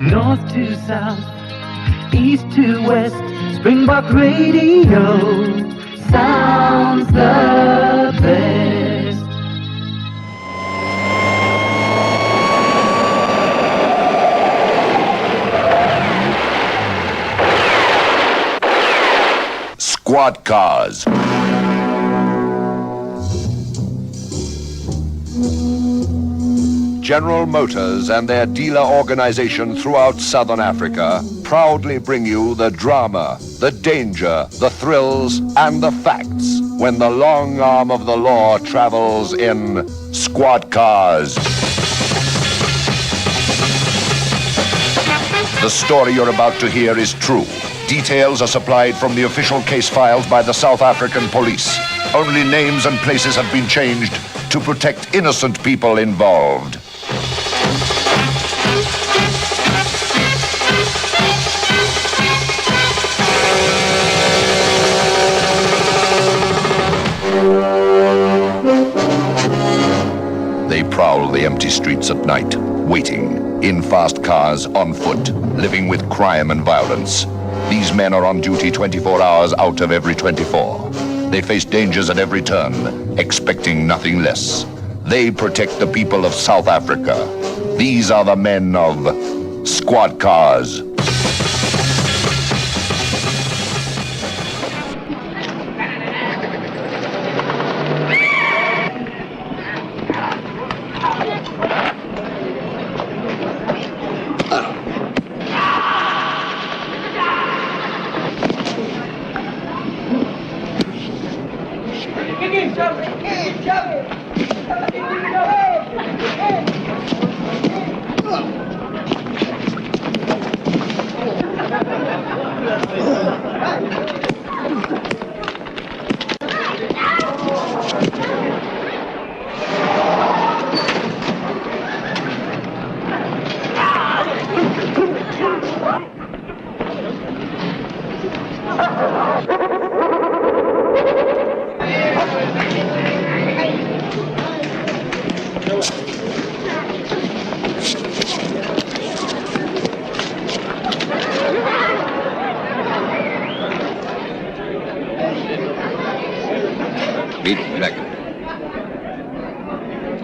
North to south, east to west, Springbok Radio sounds the best. Squad cars. General Motors and their dealer organization throughout Southern Africa proudly bring you the drama, the danger, the thrills, and the facts when the long arm of the law travels in squad cars. The story you're about to hear is true. Details are supplied from the official case files by the South African police. Only names and places have been changed to protect innocent people involved. They prowl the empty streets at night, waiting, in fast cars, on foot, living with crime and violence. These men are on duty 24 hours out of every 24. They face dangers at every turn, expecting nothing less. They protect the people of South Africa. These are the men of squad cars.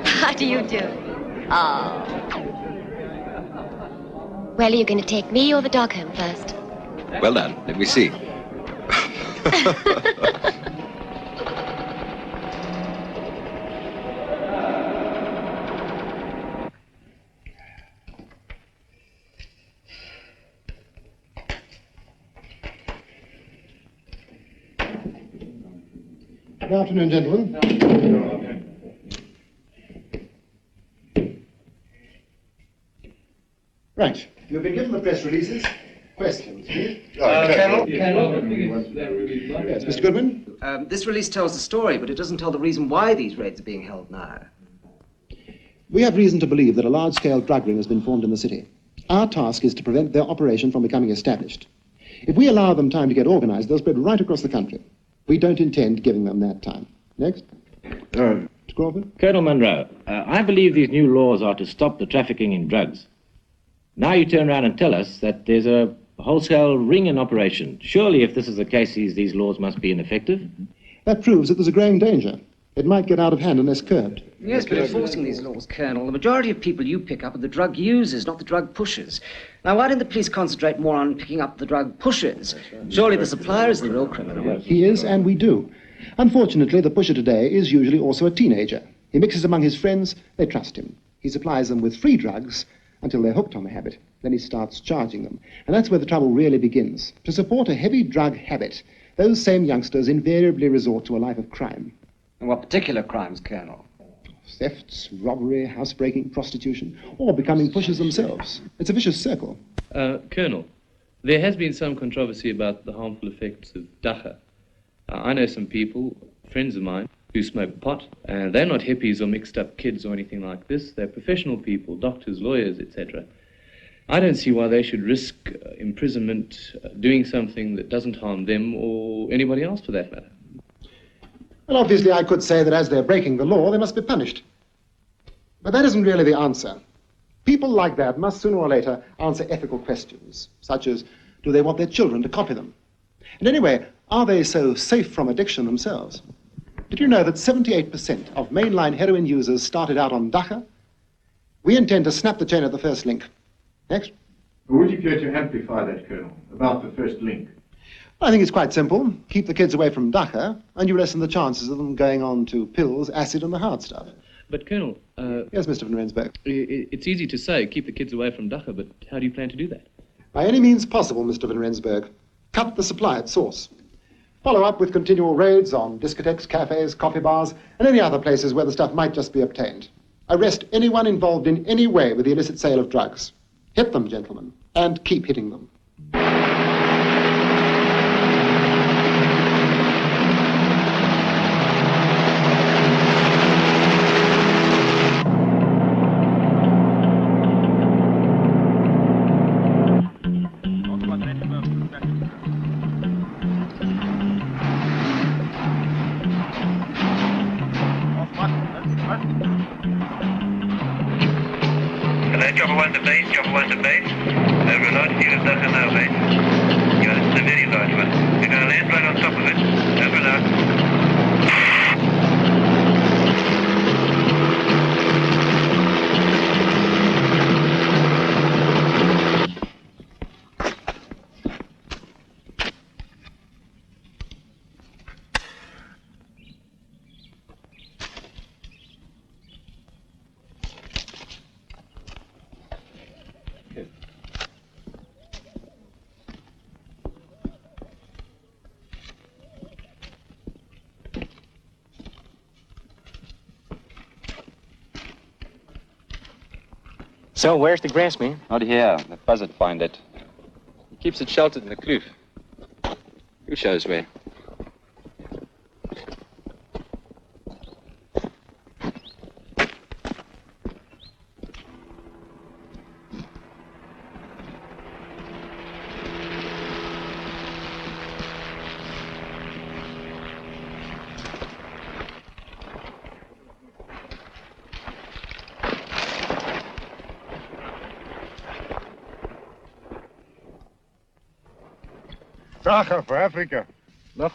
How do you do? Oh. Well, are you going to take me or the dog home first? Well done. Let me see. Good afternoon, gentlemen. Right. You've been given the press releases. Questions, please? Colonel? Yes, Mr. Goodwin? This release tells the story, but it doesn't tell the reason why these raids are being held now. We have reason to believe that a large-scale drug ring has been formed in the city. Our task is to prevent their operation from becoming established. If we allow them time to get organized, they'll spread right across the country. We don't intend giving them that time. Next. Mr. Crawford? Colonel Munro, I believe these new laws are to stop the trafficking in drugs. Now you turn around and tell us that there's a wholesale ring in operation. Surely, if this is the case, these laws must be ineffective. That proves that there's a growing danger. It might get out of hand unless curbed. Yes, but enforcing these laws, Colonel, the majority of people you pick up are the drug users, not the drug pushers. Now, why didn't the police concentrate more on picking up the drug pushers? Surely the supplier is the real criminal. He is, and we do. Unfortunately, the pusher today is usually also a teenager. He mixes among his friends, they trust him. He supplies them with free drugs until they're hooked on the habit. Then he starts charging them. And that's where the trouble really begins. To support a heavy drug habit, those same youngsters invariably resort to a life of crime. And what particular crimes, Colonel? Thefts, robbery, housebreaking, prostitution, or becoming pushers themselves. It's a vicious circle. Colonel, there has been some controversy about the harmful effects of dagga. I know some people, friends of mine, who smoke pot, and they're not hippies or mixed up kids or anything like this. They're professional people, doctors, lawyers, etc. I don't see why they should risk imprisonment doing something that doesn't harm them or anybody else for that matter. Well, obviously I could say that as they're breaking the law, they must be punished. But that isn't really the answer. People like that must sooner or later answer ethical questions, such as, do they want their children to copy them? And anyway, are they so safe from addiction themselves? Did you know that 78% of mainline heroin users started out on Dacha? We intend to snap the chain at the first link. Next. Would you care to amplify that, Colonel, about the first link? I think it's quite simple. Keep the kids away from Dacha, and you lessen the chances of them going on to pills, acid, and the hard stuff. But, Colonel... Yes, Mr. van Rensburg. It's easy to say, keep the kids away from Dacha, but how do you plan to do that? By any means possible, Mr. van Rensburg. Cut the supply at source. Follow up with continual raids on discotheques, cafes, coffee bars, and any other places where the stuff might just be obtained. Arrest anyone involved in any way with the illicit sale of drugs. Hit them, gentlemen, and keep hitting them. Chopper 1 to base, Chopper 1 to base. Over large view of Dacha now, base. You got a very large one. We're going to land right on top of it. Over and out. So, where's the grass, man? Not here. The buzzard find it. He keeps it sheltered in the kloof. Who shows where? Dacha voor Afrika. Nog?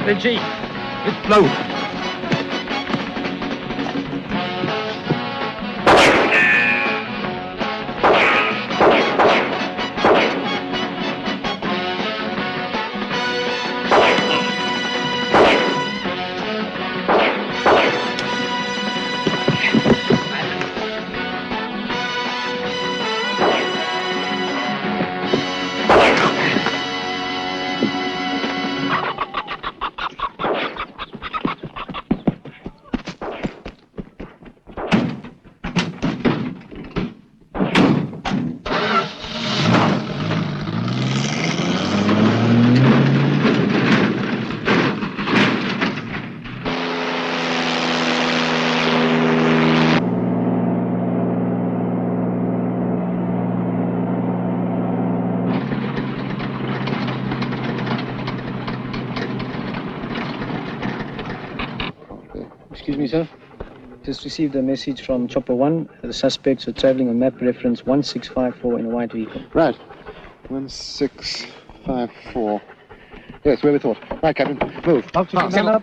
Benji, it's low. Excuse me, sir. Just received a message from Chopper 1. The suspects are traveling on map reference 1654 in a white vehicle. Right. 1654. Yes, where we thought. Right, Captain. Move. Stand up.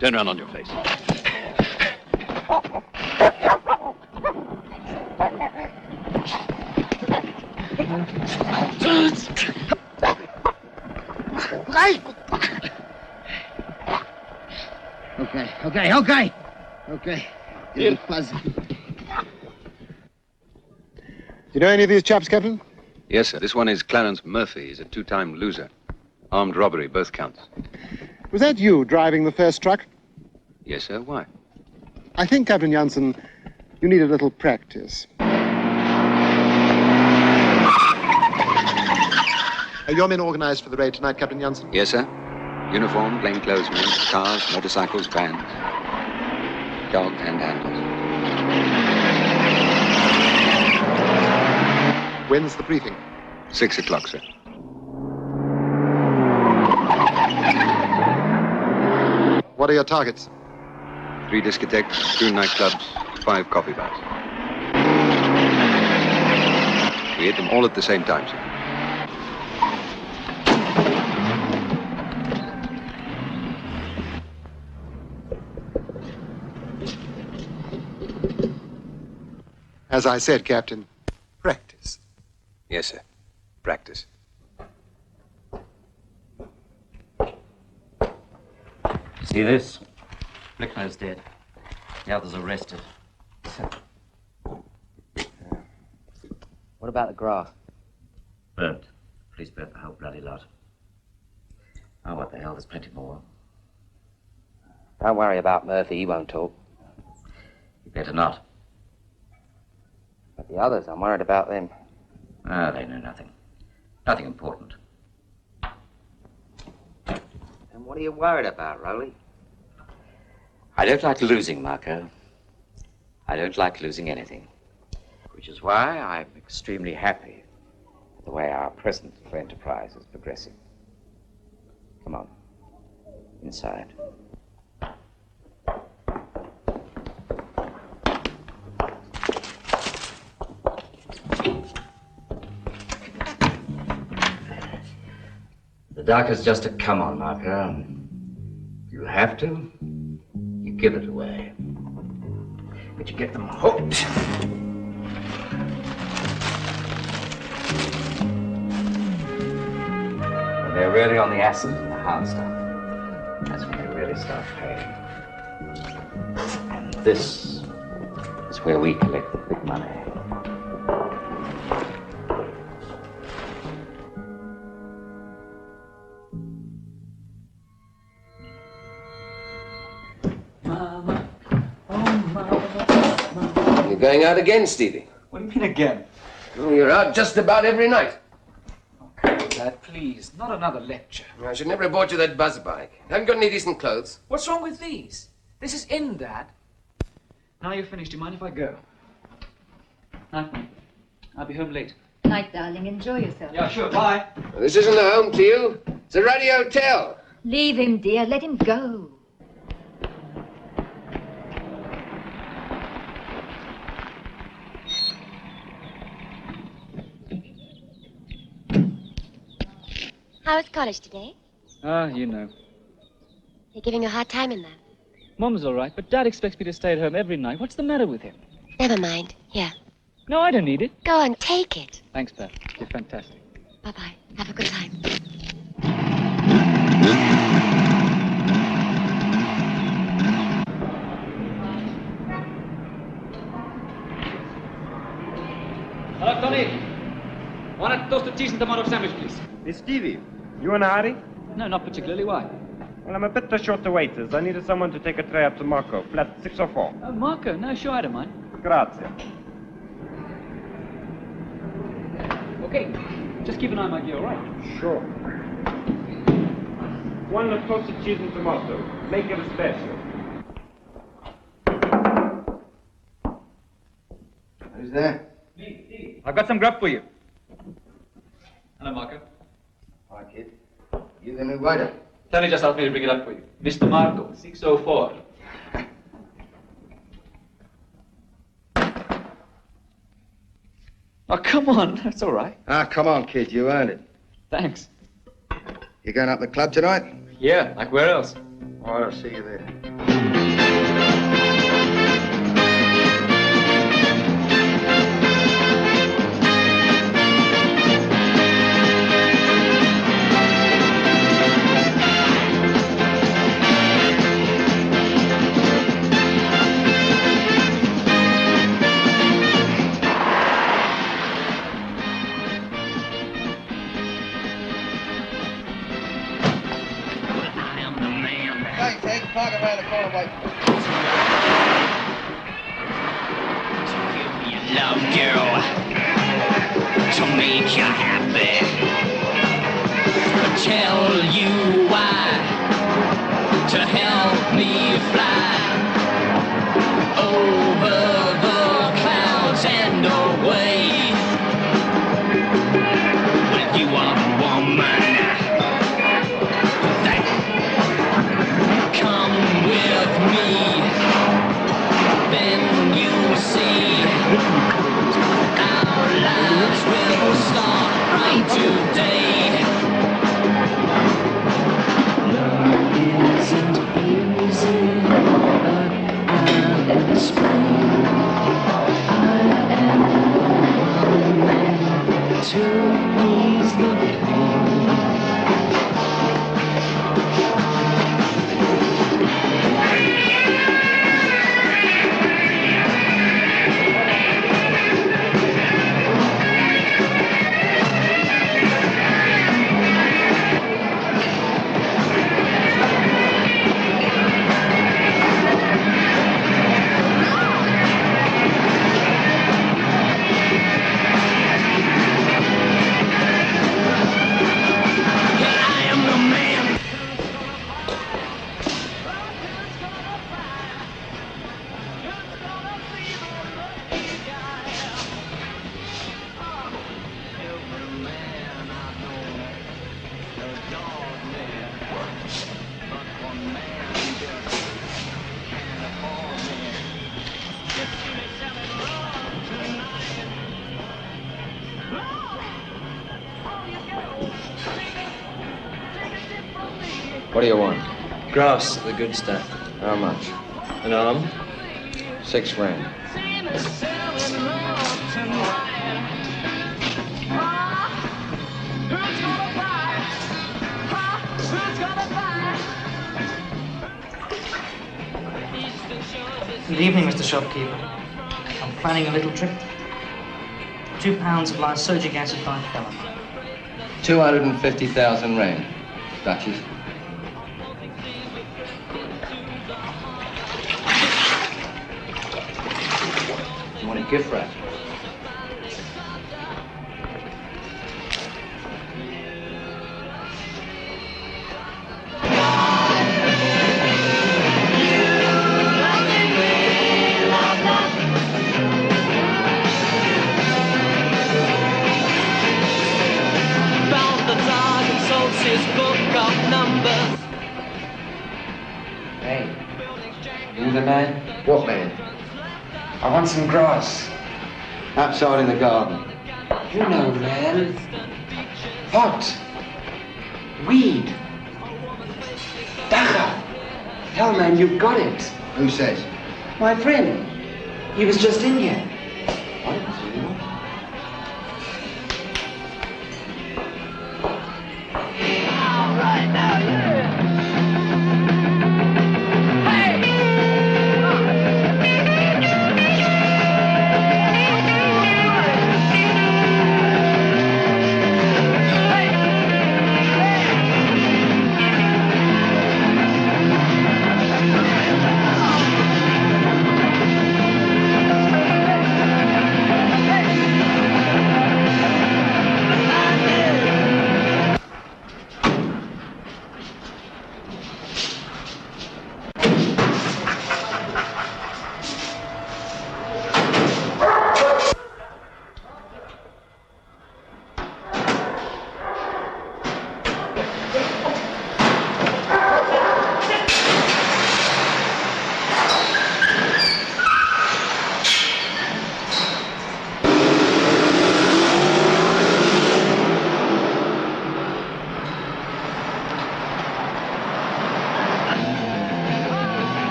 Turn around on your face. Okay. Get it fuzzy. Do you know any of these chaps, Captain? Yes, sir. This one is Clarence Murphy. He's a two-time loser. Armed robbery, both counts. Was that you driving the first truck? Yes, sir. Why? I think, Captain Jansen, you need a little practice. Are your men organized for the raid tonight, Captain Jansen? Yes, sir. Uniform, plainclothesmen, cars, motorcycles, vans. Dog and handlers. When's the briefing? 6 o'clock, sir. What are your targets? 3 discotheques, 2 nightclubs, 5 coffee bars. We hit them all at the same time, sir. As I said, Captain, practice. Yes, sir. Practice. See this? Flickner's dead. The other's arrested. What about the grass? Burnt. Police burnt the whole bloody lot. Oh, what the hell, there's plenty more. Don't worry about Murphy, he won't talk. You better not. But the others, I'm worried about them. Ah, they know nothing. Nothing important. And what are you worried about, Rowley? I don't like losing, Marco. I don't like losing anything. Which is why I'm extremely happy with the way our present enterprise is progressing. Come on. Inside. The doc is just a come on, Marco. You have to, you give it away. But you get them hooked. When they're really on the acid and the hard stuff, that's when they really start paying. And this is where we collect the big money. going out again, Stevie? What do you mean again? Oh, you're out just about every night. Dad, please, not another lecture. I should never have bought you that buzz bike. Haven't got any decent clothes. What's wrong with these? This is in, Dad. Now you're finished. Do you mind if I go? Night, Mum. I'll be home late. Night, darling. Enjoy yourself. Yeah, sure. Bye. Well, this isn't a home to you. It's a ruddy hotel. Leave him, dear. Let him go. How was college today? You know. You're giving a hard time in there. Mum's all right, but Dad expects me to stay at home every night. What's the matter with him? Never mind. Here. No, I don't need it. Go on, take it. Thanks, Pat. You're fantastic. Bye-bye. Have a good time. Hello, Tony. One a toasted cheese and tomato sandwich, please. Hey, Stevie, you in a hurry? No, not particularly. Why? Well, I'm a bit short of waiters. I needed someone to take a tray up to Marco, flat 604. Oh, Marco? No, sure, I don't mind. Grazie. Okay. Just keep an eye on my gear, all right? Sure. One toasted cheese and tomato. Make it a special. Who's there? Me. I've got some grub for you. Hello, Marco. Hi, kid. You the new waiter? Tony just asked me to bring it up for you. Mr. Marco, 604. Oh, come on. That's all right. Ah, come on, kid. You earned it. Thanks. You going up the club tonight? Yeah, like where else? All right, I'll see you there. Park around the corner, wait. Love girl to make you happy. Tell you why to help me fly over the clouds and away. But you are the woman that come with me, then you'll see our lives will start right today. Love isn't easy, but I'll explain. I am the man to ease the pain. What do you want? Grass, the good stuff. How much? An arm? 6 grand. Good evening, Mr. Shopkeeper. I'm planning a little trip. 2 pounds of lysergic acid by Pelham. 250,000 rand. Duchess. You want it gift wrap. Found the dog and sold his book of numbers. Hey, you the man? What man? I want some grass. Outside in the garden. You know, man. Pot. Weed. Dagger. Hell, man, you've got it. Who says? My friend. He was just in here. I didn't see him. All right, now, yeah.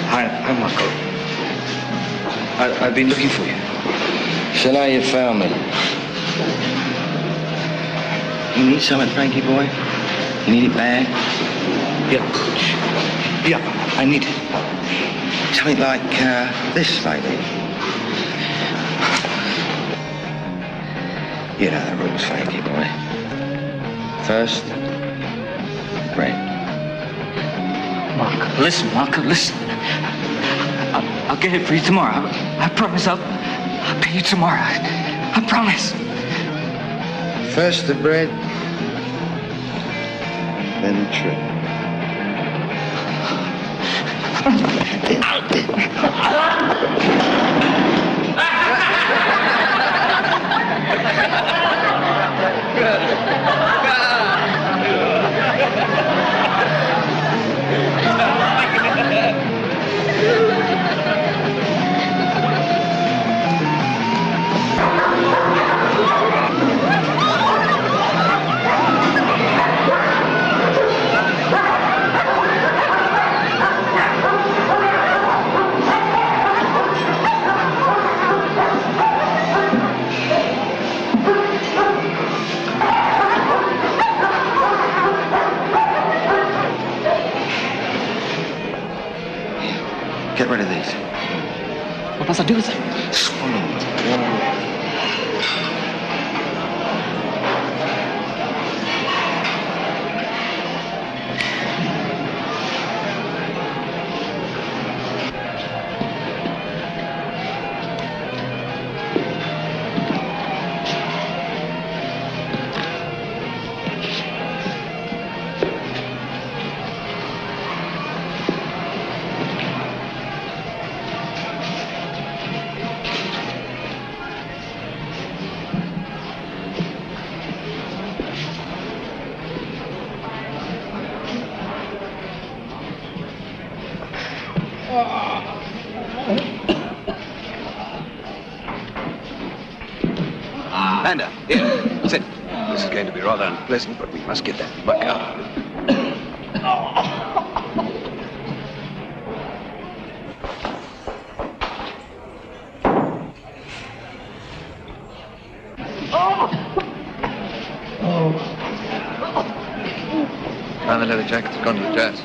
Hi, Marco. I've been looking for you. So now you found me. You need something, Frankie boy? You need it bad? Yeah, I need it. Something like this, maybe. You know the rules, Frankie boy. First, bread. Marco, listen. I'll get it for you tomorrow. I promise I'll pay you tomorrow. I promise. First the bread, then the trip. Get rid of these. What must I do with them? Swallow it. Amanda, here, sit. This is going to be rather unpleasant, but we must get that back out. Found the leather jacket's gone to the jazz.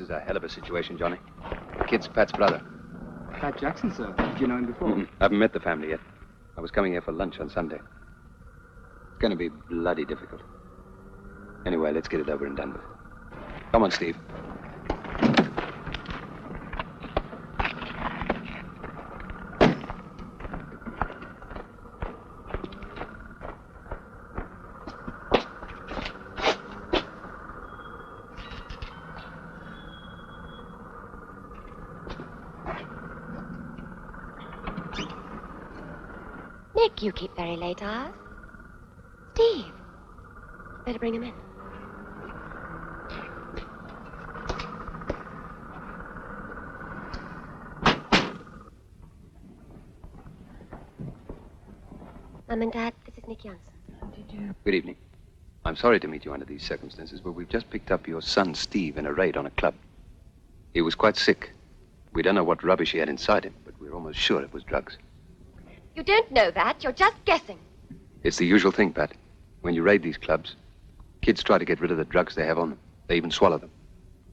This is a hell of a situation, Johnny. The kid's Pat's brother. Pat Jackson, sir. Did you know him before? I haven't met the family yet. I was coming here for lunch on Sunday. It's going to be bloody difficult. Anyway, let's get it over and done with. Come on, Steve. Nick, you keep very late hours. Steve. Better bring him in. Mum and Dad, this is Nick Jansen. Good evening. I'm sorry to meet you under these circumstances, but we've just picked up your son, Steve, in a raid on a club. He was quite sick. We don't know what rubbish he had inside him, but we're almost sure it was drugs. You don't know that. You're just guessing. It's the usual thing, Pat. When you raid these clubs, kids try to get rid of the drugs they have on them. They even swallow them.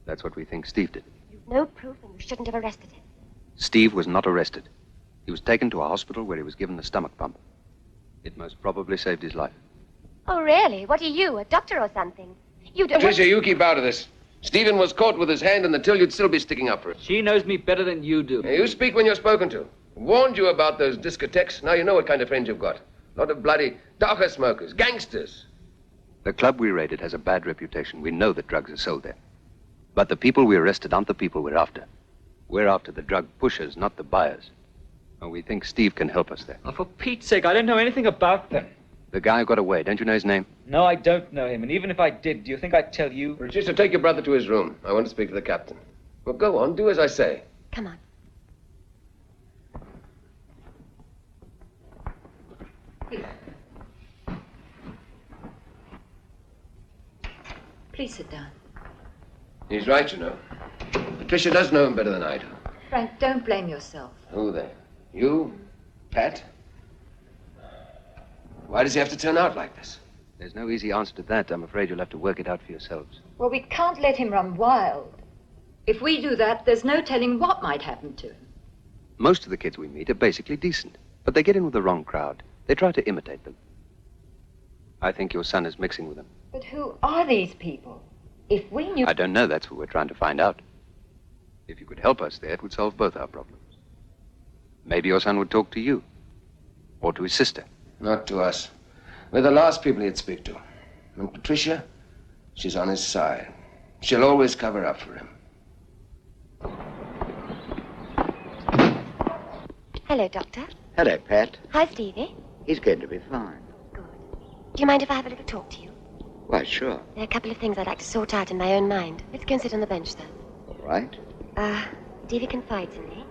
That's what we think Steve did. You've no proof and you shouldn't have arrested him. Steve was not arrested. He was taken to a hospital where he was given the stomach pump. It most probably saved his life. Oh, really? What are you, a doctor or something? You don't... Patricia, you keep out of this. Stephen was caught with his hand in the till. You'd still be sticking up for it. She knows me better than you do. Now, you speak when you're spoken to. Warned you about those discotheques. Now you know what kind of friends you've got. A lot of bloody dacha smokers, gangsters. The club we raided has a bad reputation. We know that drugs are sold there. But the people we arrested aren't the people we're after. We're after the drug pushers, not the buyers. And we think Steve can help us there. Oh, for Pete's sake, I don't know anything about them. The guy who got away, don't you know his name? No, I don't know him. And even if I did, do you think I'd tell you? Patricia, take your brother to his room. I want to speak to the captain. Well, go on. Do as I say. Come on. Please sit down. He's right, you know. Patricia does know him better than I do. Frank, don't blame yourself. Who then? You? Pat? Why does he have to turn out like this? There's no easy answer to that. I'm afraid you'll have to work it out for yourselves. Well, we can't let him run wild. If we do that, there's no telling what might happen to him. Most of the kids we meet are basically decent, but they get in with the wrong crowd. They try to imitate them. I think your son is mixing with them. But who are these people? If we knew... I don't know. That's what we're trying to find out. If you could help us there, it would solve both our problems. Maybe your son would talk to you. Or to his sister. Not to us. We're the last people he'd speak to. And Patricia, she's on his side. She'll always cover up for him. Hello, Doctor. Hello, Pat. Hi, Stevie. He's going to be fine. Do you mind if I have a little talk to you? Why, sure. There are a couple of things I'd like to sort out in my own mind. Let's go and sit on the bench, then. All right. Stevie confides in me,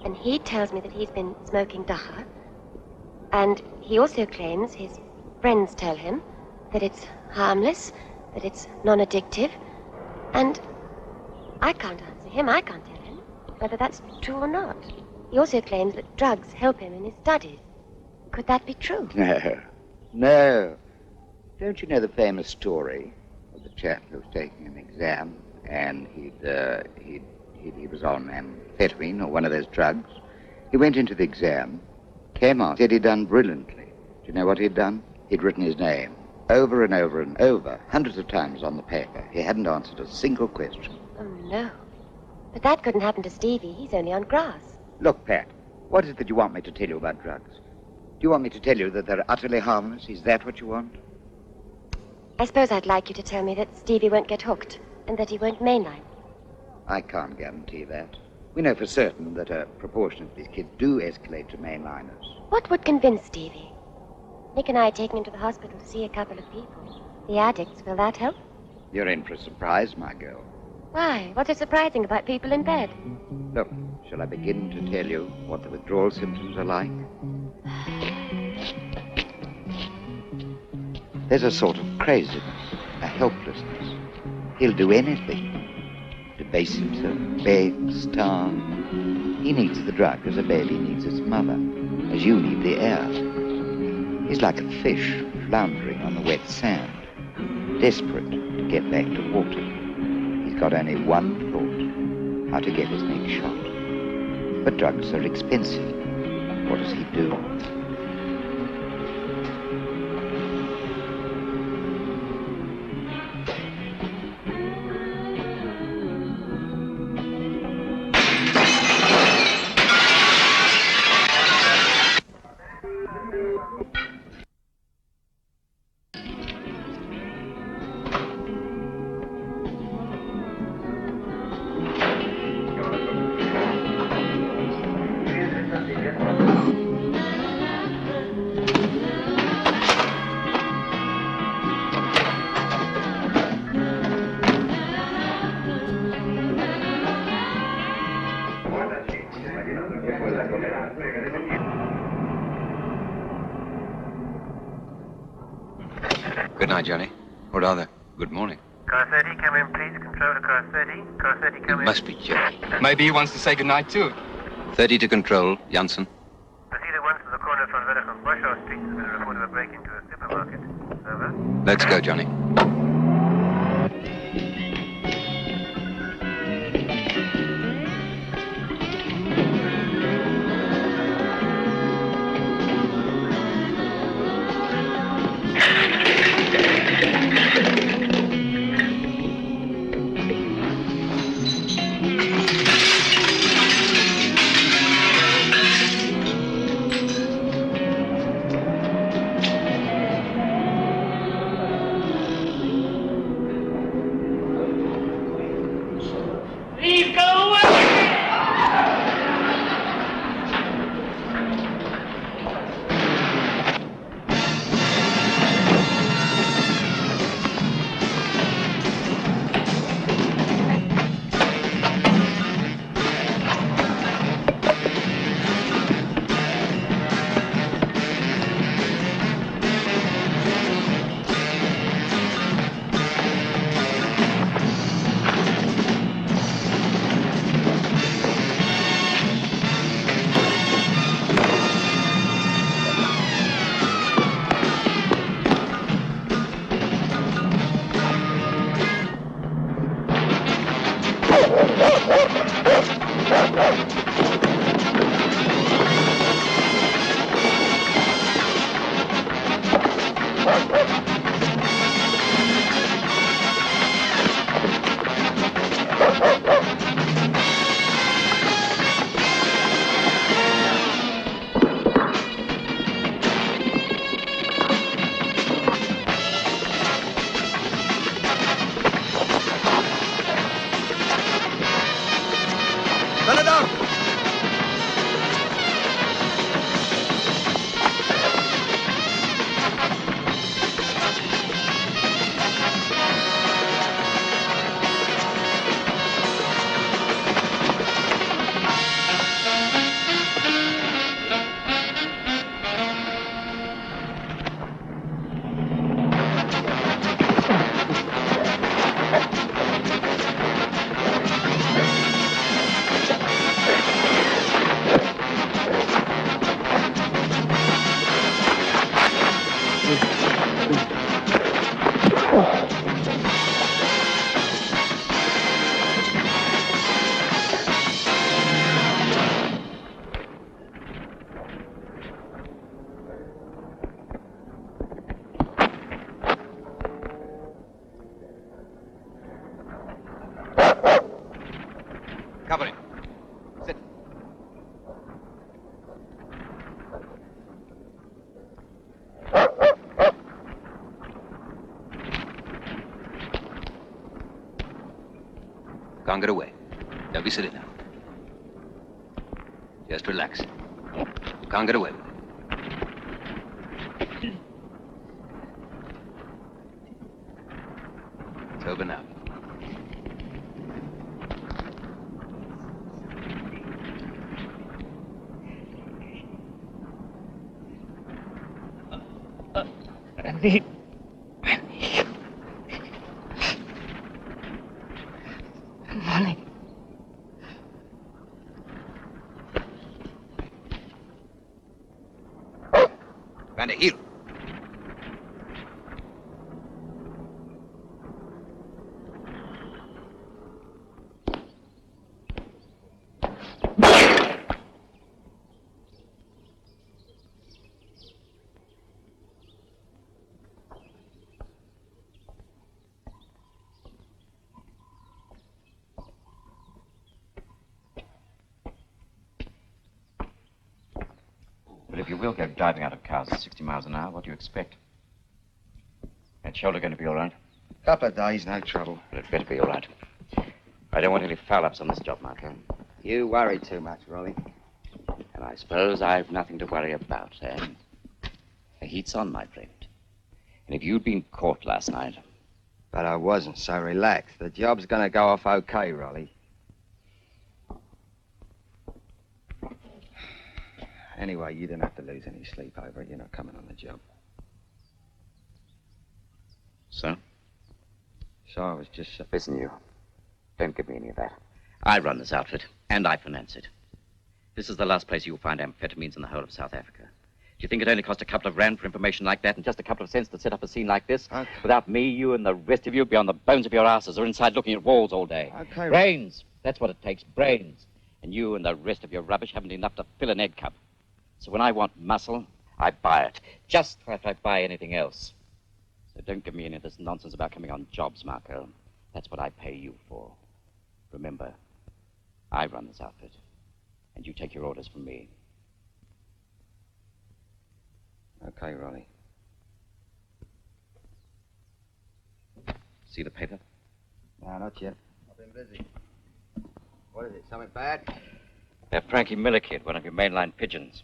and he tells me that he's been smoking dacha, and he also claims his friends tell him that it's harmless, that it's non-addictive, and I can't answer him, I can't tell him whether that's true or not. He also claims that drugs help him in his studies. Could that be true? No. No. Don't you know the famous story of the chap who was taking an exam and he was on amphetamine or one of those drugs? He went into the exam, came out, said he'd done brilliantly. Do you know what he'd done? He'd written his name over and over and over, hundreds of times on the paper. He hadn't answered a single question. Oh, no. But that couldn't happen to Stevie. He's only on grass. Look, Pat, what is it that you want me to tell you about drugs? Do you want me to tell you that they're utterly harmless? Is that what you want? I suppose I'd like you to tell me that Stevie won't get hooked and that he won't mainline. I can't guarantee that. We know for certain that a proportion of these kids do escalate to mainliners. What would convince Stevie? Nick and I are taking him to the hospital to see a couple of people. The addicts, will that help? You're in for a surprise, my girl. Why? What's so surprising about people in bed? Look, shall I begin to tell you what the withdrawal symptoms are like? There's a sort of craziness, a helplessness. He'll do anything. Debase himself, beg, starve. He needs the drug as a baby needs its mother, as you need the air. He's like a fish floundering on the wet sand, desperate to get back to water. He's got only one thought. how to get his next shot. But drugs are expensive. What does he do? Good night, Johnny. Or rather, good morning. Car 30, come in, please. Control to car 30. Car 30, come It in. must be Johnny. Maybe he wants to say goodnight too. 30 to control, Janssen. Proceed at once to the corner from Villa from Boshaw Street. There's been a report of a break into a supermarket. Over. Let's go, Johnny. Please go away! Let it down! Cover him. Sit. Can't get away. Don't be silly now. Just relax. You can't get away with it. It's over now. Andy. Money. Van der Heel. if you will go driving out of cars at 60 miles an hour, what do you expect? That shoulder going to be all right? Couple of days, no trouble. But it better be all right. I don't want any foul-ups on this job, Marco. You worry too much, Rolly. And I suppose I've nothing to worry about, eh? The heat's on, my friend. And if you'd been caught last night... But I wasn't, so relax. The job's gonna go off okay, Rolly. Anyway, you don't have to lose any sleep over it. You're not coming on the job. So? So I was just... Listen, you. Don't give me any of that. I run this outfit, and I finance it. This is the last place you'll find amphetamines in the whole of South Africa. Do you think it only cost a couple of rand for information like that and just a couple of cents to set up a scene like this? Okay. Without me, you and the rest of you would be on the bones of your asses or inside looking at walls all day. Okay. Brains. That's what it takes, brains. And you and the rest of your rubbish haven't enough to fill an egg cup. So when I want muscle, I buy it. Just like I buy anything else. So don't give me any of this nonsense about coming on jobs, Marco. That's what I pay you for. Remember, I run this outfit. And you take your orders from me. Okay, Rolly. See the paper? No, not yet. I've been busy. What is it, something bad? That Frankie Miller kid, one of your mainline pigeons.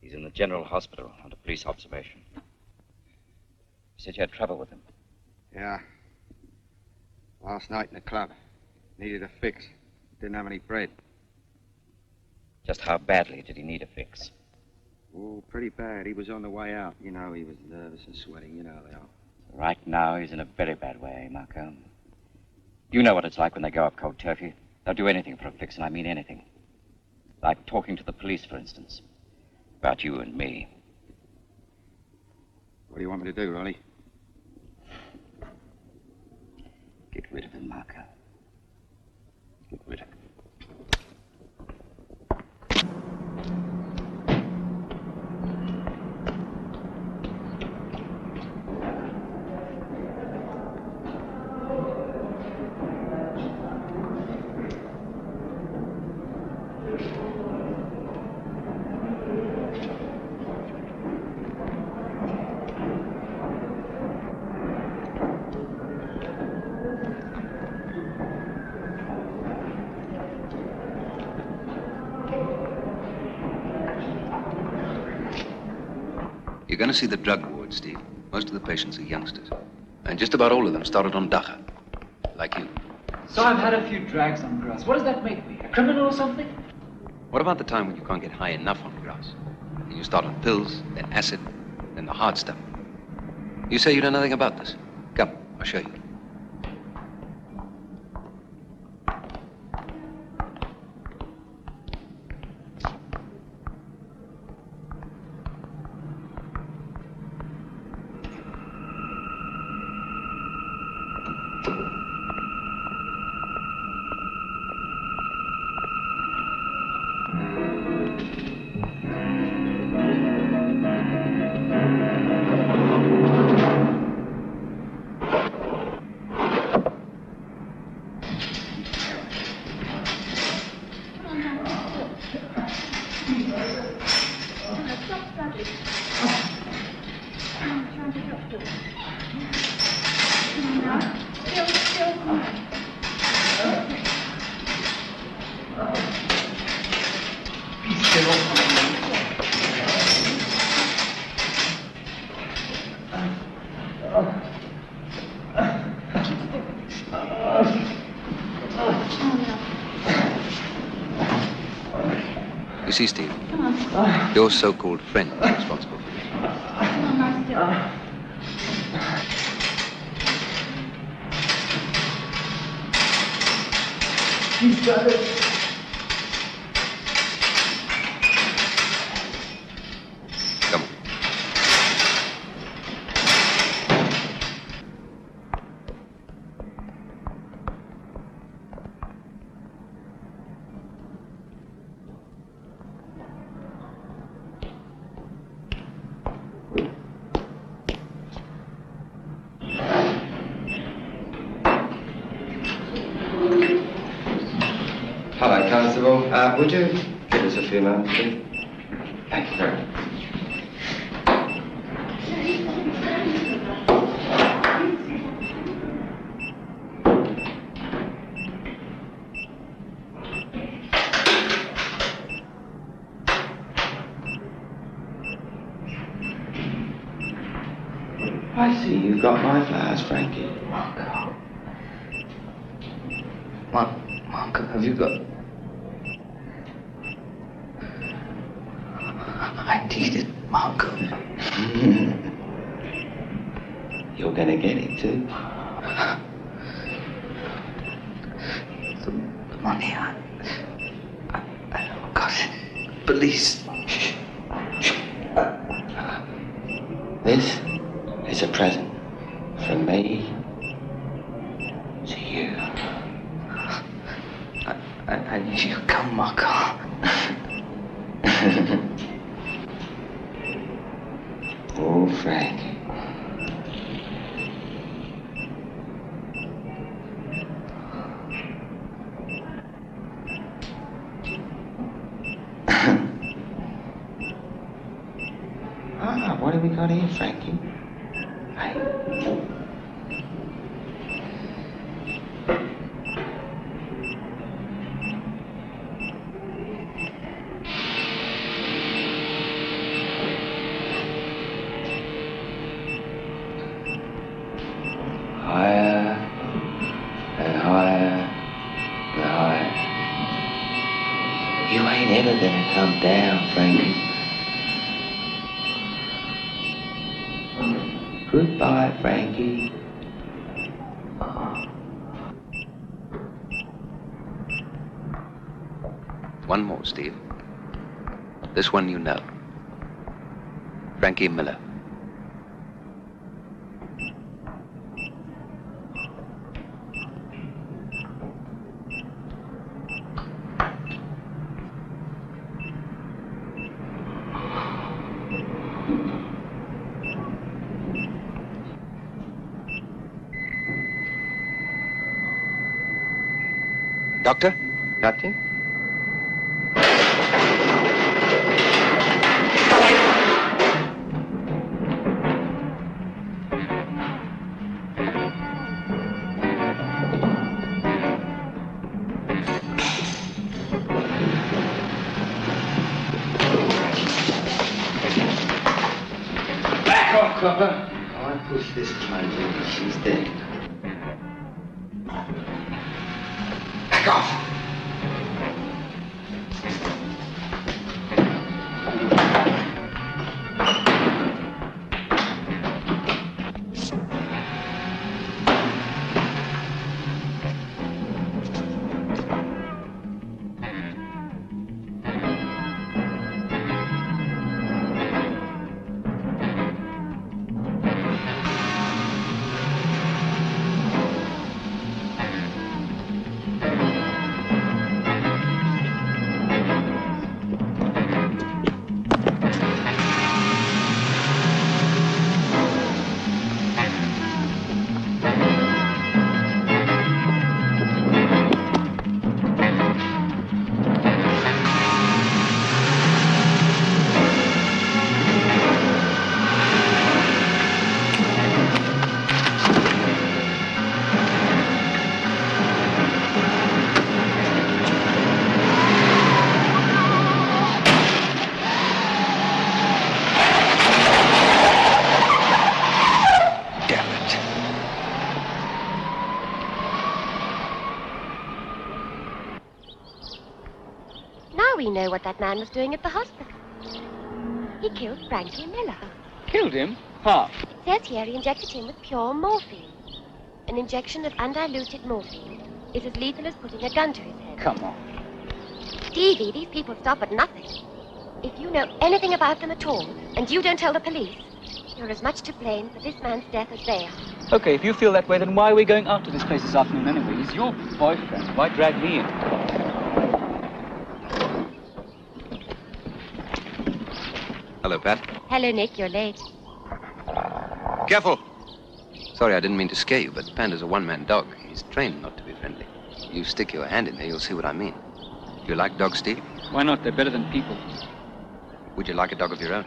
He's in the General Hospital under police observation. You said you had trouble with him. Yeah. Last night in the club. Needed a fix. Didn't have any bread. Just how badly did he need a fix? Oh, pretty bad. He was on the way out. You know, he was nervous and sweating. You know how they are. Right now, he's in a very bad way, Marco. You know what it's like when they go up cold turkey. They'll do anything for a fix, and I mean anything. Like talking to the police, for instance. About you and me. What do you want me to do, Rolly? Get rid of him, Marco. Get rid of him. You're going to see the drug ward, Steve. Most of the patients are youngsters. And just about all of them started on Dacha. Like you. So I've had a few drags on grass. What does that make me? A criminal or something? What about the time when you can't get high enough on grass? And you start on pills, then acid, then the hard stuff. You say you know nothing about this. Come, I'll show you. You see, Steve, your so-called friend is responsible for this. He's got it. Come on. Hello, Constable. Would you give us a few moments, please? Thank you very much. I see you've got my flowers, Frankie. Marco. Marco, have you got... I need it, Marco. You're gonna get it too. The money I got it. Police. This is a present from me to you. I need you to come, Marco. Oh, Frank. What have we got here, Frankie? Hey. Higher and higher and higher. You ain't ever gonna come down, Frankie. Goodbye, Frankie. One more, Steve. This one you know. Frankie Miller. Doctor? Captain? Back off, copper! I push this closing. She's dead. Back off! We know what that man was doing at the hospital. He killed Frankie Miller. Killed him? How? It says here he injected him with pure morphine. An injection of undiluted morphine is as lethal as putting a gun to his head. Come on. Stevie, these people stop at nothing. If you know anything about them at all, and you don't tell the police, you're as much to blame for this man's death as they are. Okay, if you feel that way, then why are we going out to this place this afternoon anyway? He's your boyfriend. Why drag me in? Hello, Pat. Hello, Nick. You're late. Careful! Sorry, I didn't mean to scare you, but Panda's a one-man dog. He's trained not to be friendly. You stick your hand in there, you'll see what I mean. Do you like dogs, Steve? Why not? They're better than people. Would you like a dog of your own?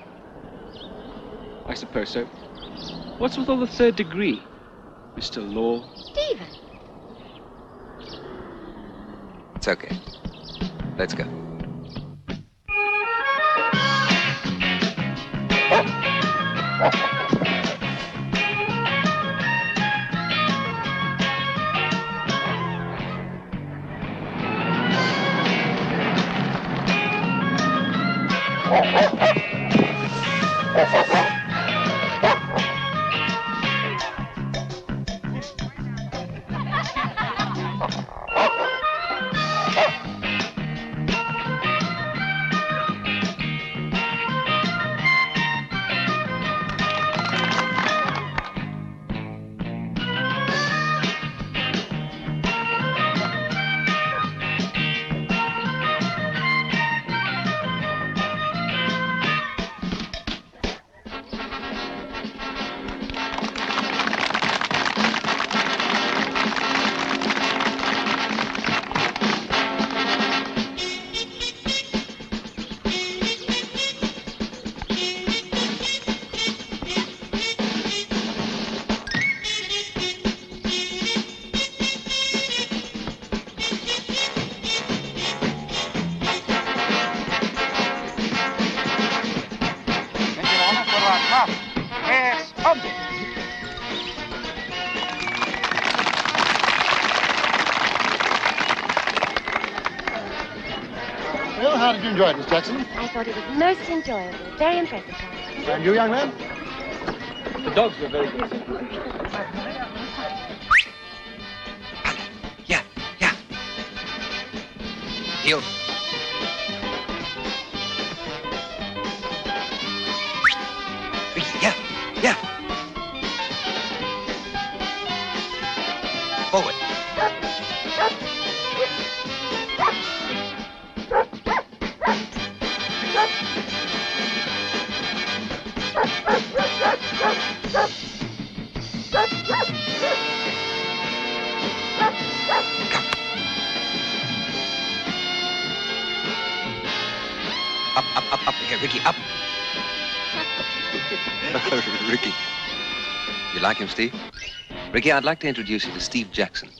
I suppose so. What's with all the third degree, Mr. Law? Stephen! It's okay. Let's go. how did you enjoy it, Miss Jackson? I thought it was most enjoyable. Very impressive, Contak. And you, young man? The dogs were very good. Yeah. Heel. Yeah. Forward. Up. Here, Ricky, up. Ricky. You like him, Steve? Ricky, I'd like to introduce you to Steve Jackson.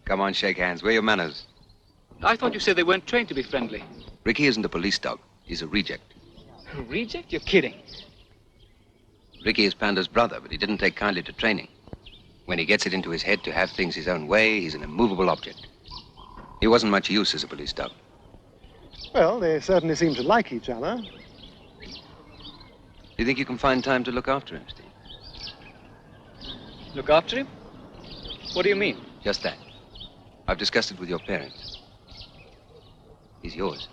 Come on, shake hands. Where are your manners? I thought you said they weren't trained to be friendly. Ricky isn't a police dog. He's a reject. A reject? You're kidding. Ricky is Panda's brother, but he didn't take kindly to training. When he gets it into his head to have things his own way, he's an immovable object. He wasn't much use as a police dog. Well, they certainly seem to like each other. Do you think you can find time to look after him, Steve? Look after him? What do you mean? Just that. I've discussed it with your parents. He's yours.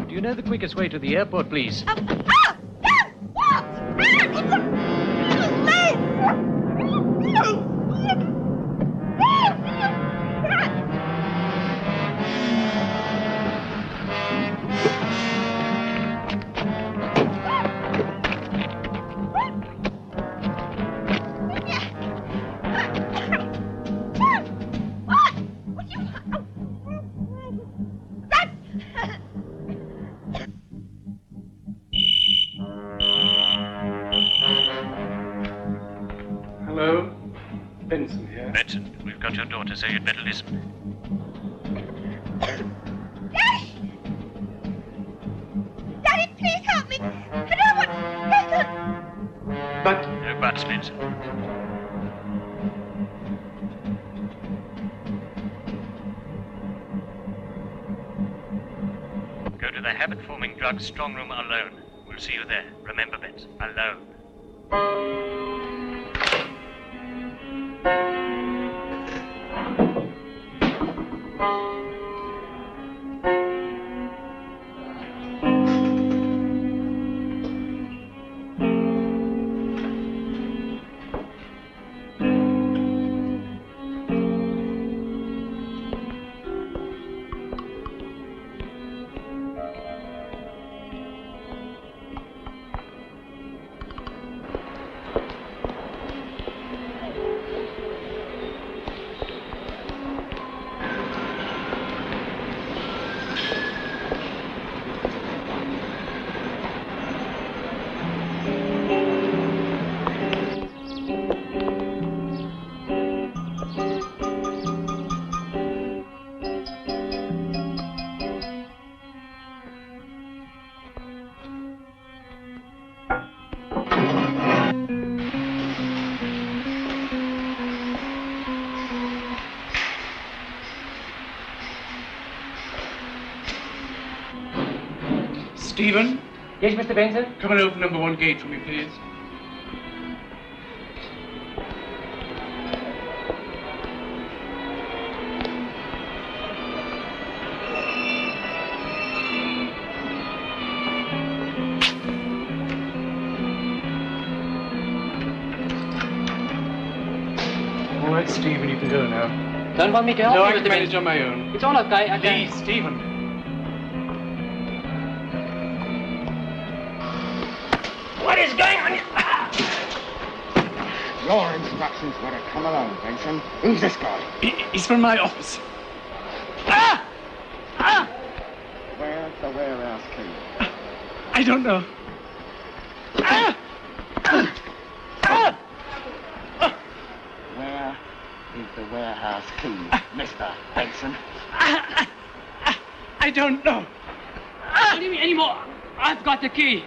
Do you know the quickest way to the airport, please? Hello? Benson here. Benson, we've got your daughter, so you'd better listen. Daddy, please help me. I don't want... But... No buts, Benson. Go to the habit-forming drugs strong room alone. We'll see you there. Remember, Benson, alone. Stephen? Yes, Mr. Benson? Come and open number 1 gate for me, please. All right, Stephen, you can go now. Don't want me to help No, you, I Mr. can manage Benson. on my own. It's all okay. Please, Stephen. What is going on? Your instructions were to come along, Benson. Who's this guy? He's from my office. Well, the warehouse key? I don't know. Where is the warehouse key, Mr. Benson? I don't know. Don't give me any more. I've got the key.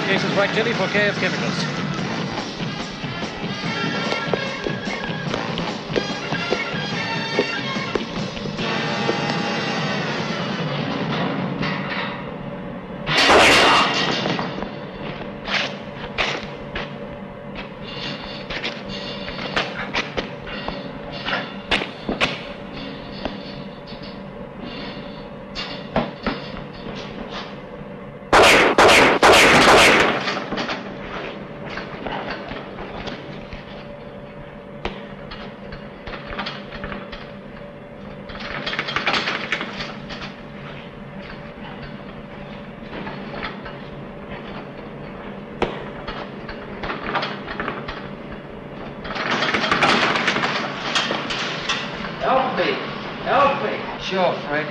Cases white jelly for KF Chemicals. Help me. Sure, Fred.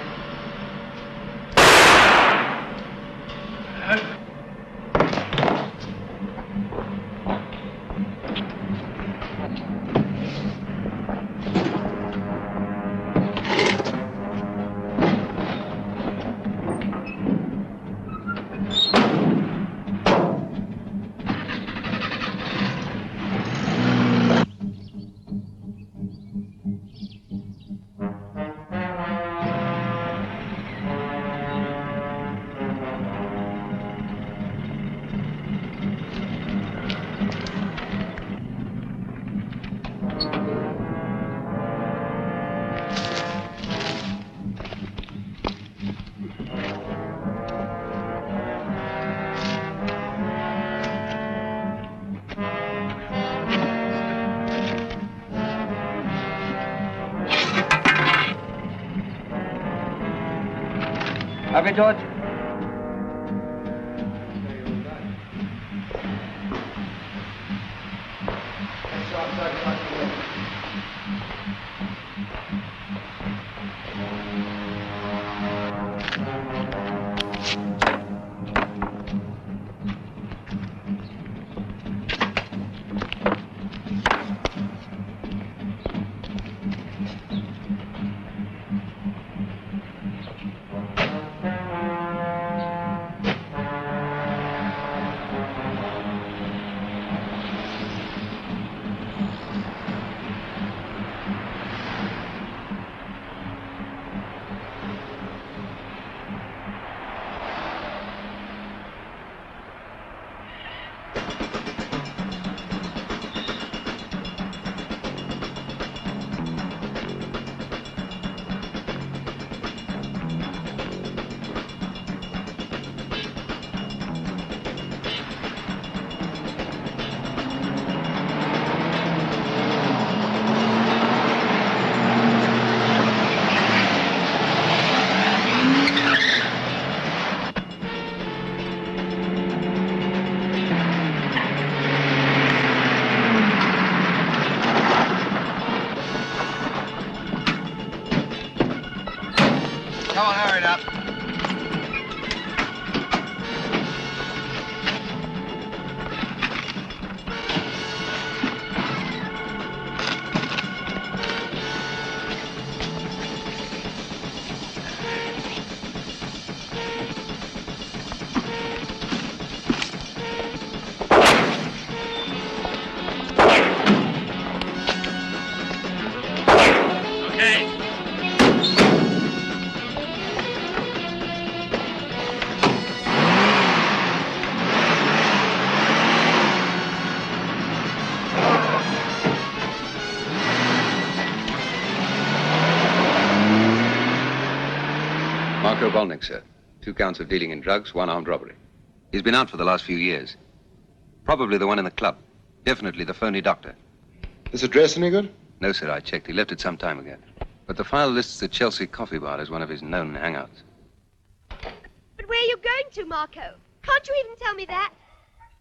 Have you, George? Marco Volnik, sir. 2 counts of dealing in drugs, 1 armed robbery. He's been out for the last few years. Probably the one in the club. Definitely the phony doctor. This address any good? No, sir, I checked. He left it some time ago. But the file lists the Chelsea Coffee Bar as one of his known hangouts. But where are you going to, Marco? Can't you even tell me that?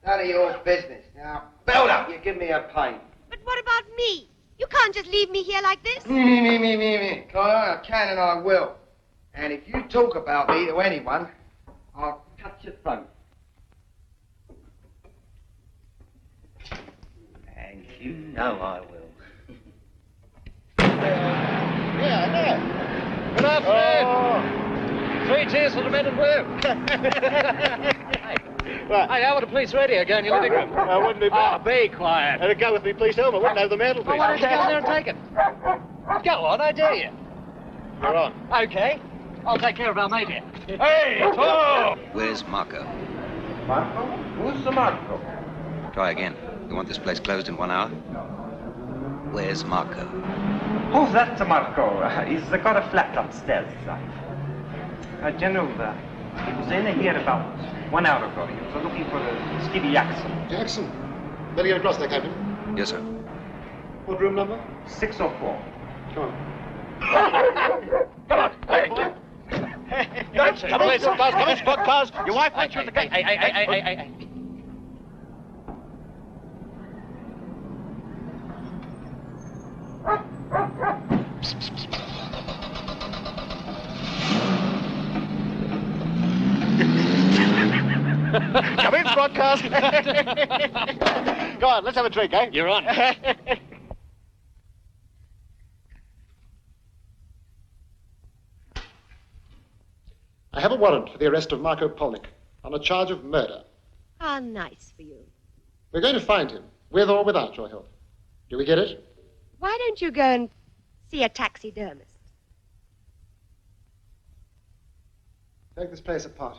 None of your business. Now, build up. You give me a pain. But what about me? You can't just leave me here like this. Me. I can and I will. And if you talk about me to anyone, I'll cut your throat. And you know I will. Yeah, there. Good afternoon. 3 cheers for the men and blue. Right. Hey, how about a police radio go in your living room? Wouldn't be bad. Oh, be quiet. It'd go with me police helmet. Wouldn't have the mantelpiece. Well, why don't you go in there and take it? Go on, I dare you. You're on. Okay. I'll take care of our mate here. Hey, Tom! Where's Marco? Marco? Who's the Marco? Try again. You want this place closed in 1 hour? Where's Marco? Who's that, Marco? He's got a flat upstairs. General, he was in here about 1 hour ago. He was looking for Stevie Jackson. Jackson? Better get across there, Captain. Yes, sir. What room number? 604. Come on. Come on. Hey. Don't say police cars, come squad cars. Your wife waits you at the gate. Hey. Come in, squad cars. Go on, let's have a drink, eh? You're on. I have a warrant for the arrest of Marco Polnick on a charge of murder. How nice for you. We're going to find him, with or without your help. Do we get it? Why don't you go and see a taxidermist? Take this place apart.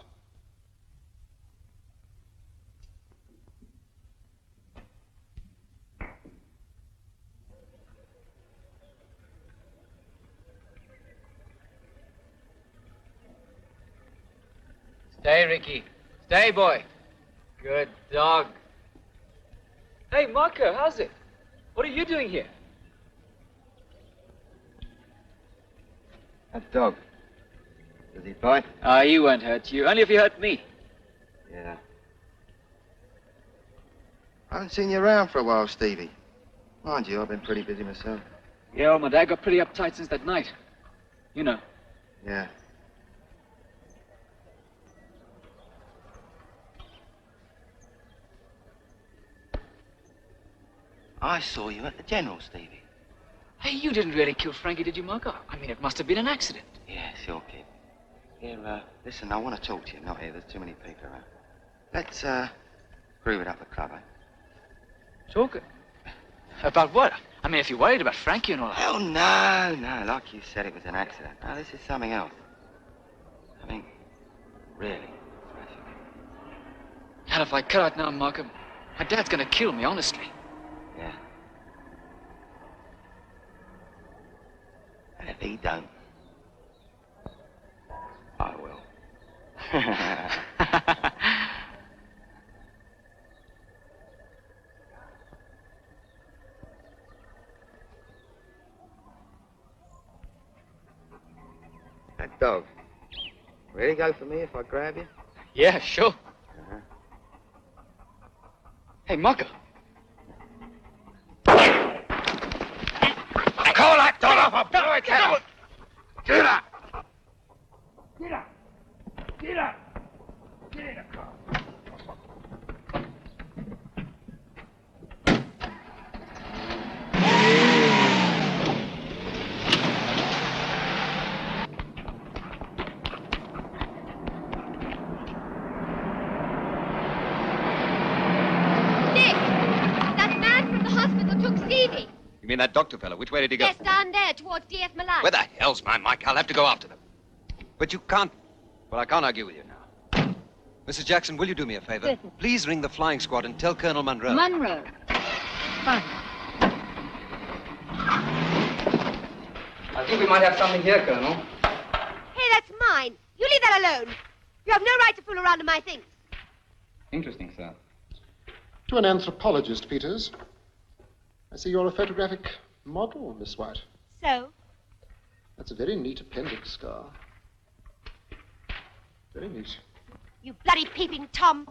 Stay, Ricky. Stay, boy. Good dog. Hey, Marco, how's it? What are you doing here? That dog. Does he bite? He won't hurt you. Only if he hurt me. Yeah. I haven't seen you around for a while, Stevie. Mind you, I've been pretty busy myself. Yeah, well, my dad got pretty uptight since that night. You know. Yeah. I saw you at the General, Stevie. Hey, you didn't really kill Frankie, did you, Marco? I mean, it must have been an accident. Yeah, sure, kid. Here, listen, I want to talk to you. Not here, there's too many people around. Let's, prove it up at the club, eh? Talk? About what? I mean, if you're worried about Frankie and all that. Hell no. Like you said, it was an accident. No, this is something else. I mean, really. Hell, if I cut out now, Marco, my dad's gonna kill me, honestly. Yeah. And if he don't, I will. That dog. Really go for me if I grab you? Yeah, sure. Uh-huh. Hey, Marco. Call that dog off! I'll blow its head off! Get up! Get up! Get up! Get in the car. Nick! That man from the hospital took Stevie. You mean that doctor fellow? Which way did he go? Yes, down there, towards DF Milan. Where the hell's my Mike? I'll have to go after them. But you can't... Well, I can't argue with you now. Mrs. Jackson, will you do me a favor? Certainly. Please ring the flying squad and tell Colonel Munro. Munro. Fine. I think we might have something here, Colonel. Hey, that's mine. You leave that alone. You have no right to fool around in my things. Interesting, sir. To an anthropologist, Peters. I see you're a photographic model, Miss White. So? That's a very neat appendix scar. Very neat. You bloody peeping Tom.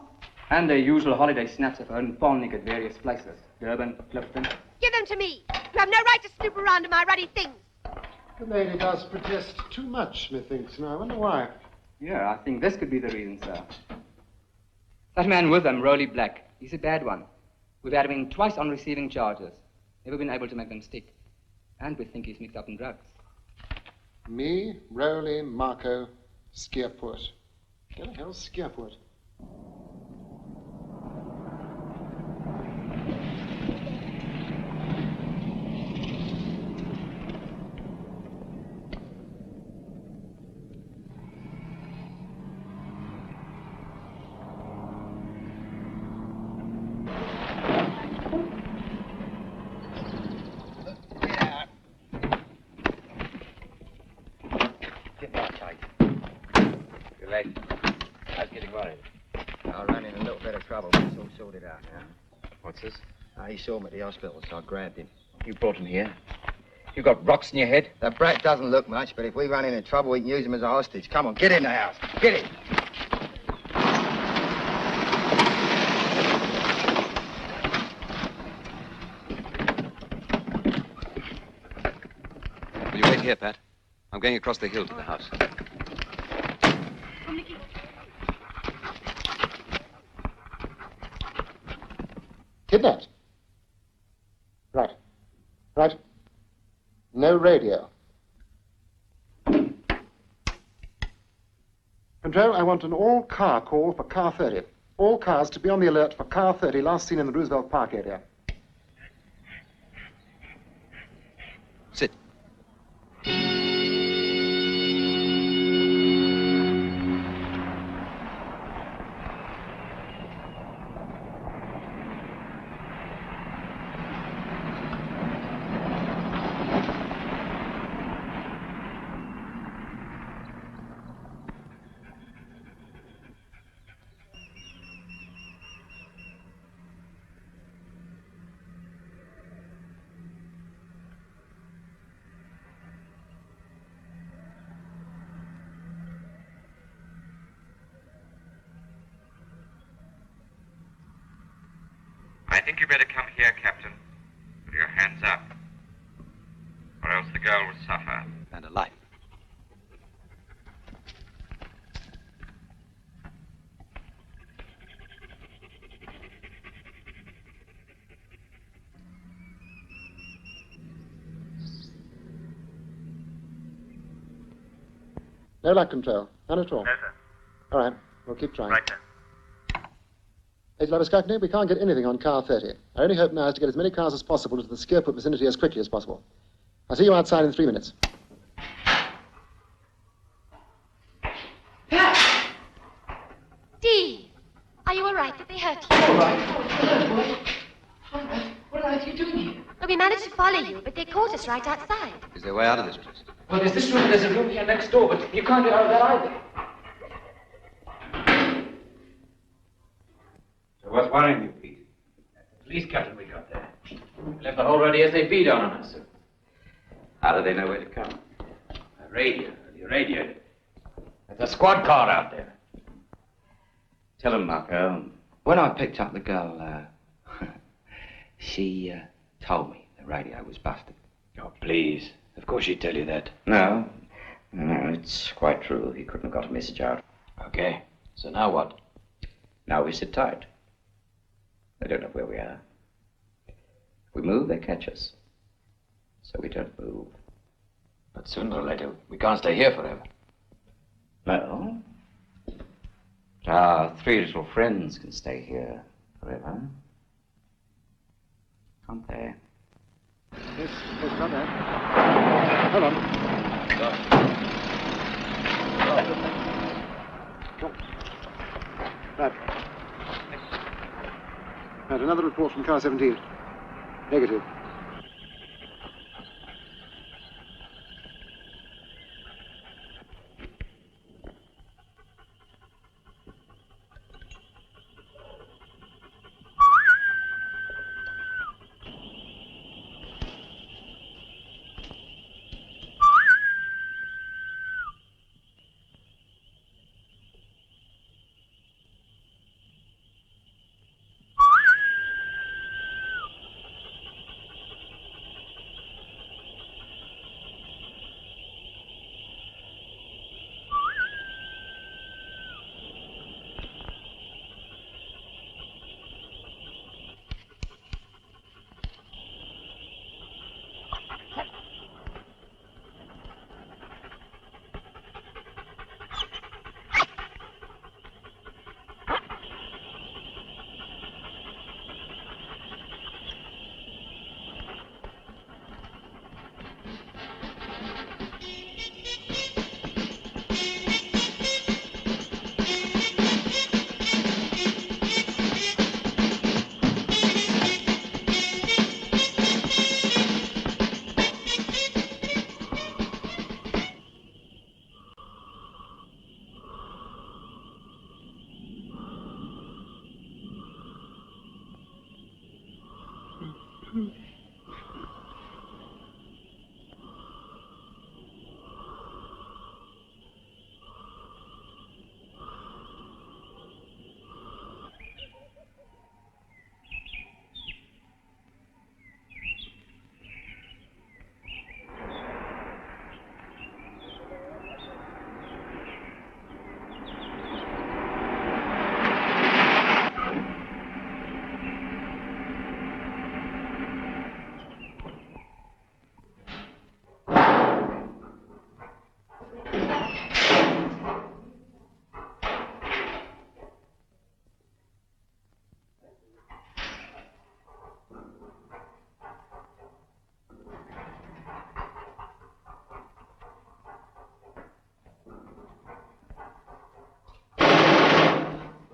And their usual holiday snaps of her and fawning at various places. Durban, Clifton. Give them to me. You have no right to snoop around in my ruddy things. The lady does protest too much, methinks. Now, I wonder why. Yeah, I think this could be the reason, sir. That man with them, Rolly Black, he's a bad one. We've had him in twice on receiving charges. Never been able to make them stick. And we think he's mixed up in drugs. Me, Rowley, Marco, Skeerpoort. Where the hell's Skeerpoort? Sorted out now. What's this? He saw me at the hospital, so I grabbed him. You brought him here? You got rocks in your head? The brat doesn't look much, but if we run into trouble, we can use him as a hostage. Come on, get in the house. Get in. Will you wait here, Pat? I'm going across the hill to the house. Kidnapped? Right. Right. No radio. Control, I want an all-car call for car 30. All cars to be on the alert for car 30, last seen in the Roosevelt Park area. Sit. I think you better come here, Captain, with your hands up, or else the girl will suffer. And a life. No luck, Control. None at all. No, sir. All right. We'll keep trying. Right, sir. Agent Labuschagne, we can't get anything on car 30. Our only hope now is to get as many cars as possible to the Skeerpoort vicinity as quickly as possible. I'll see you outside in 3 minutes. Dee, are you all right? Did they hurt you? All right. What on earth are you doing here? Well, we managed to follow you, but they caught us right outside. Is there a way out of this place? Well, there's this room and there's a room here next door, but you can't get out of that either. So what's worrying you, Pete? The police captain we got there. We left the whole ruddy SAP down on us, sir. How do they know where to come? The radio. There's a squad car out there. Tell him, Marco, when I picked up the girl, she told me the radio was busted. Oh, please. Of course she'd tell you that. No, it's quite true. He couldn't have got a message out. Okay. So now what? Now we sit tight. They don't know where we are. If we move, they catch us. So we don't move. But sooner or later, we can't stay here forever. No. But our three little friends can stay here forever. Can't they? Yes, got that. Hold on. Right. Right, another report from car 17. Negative.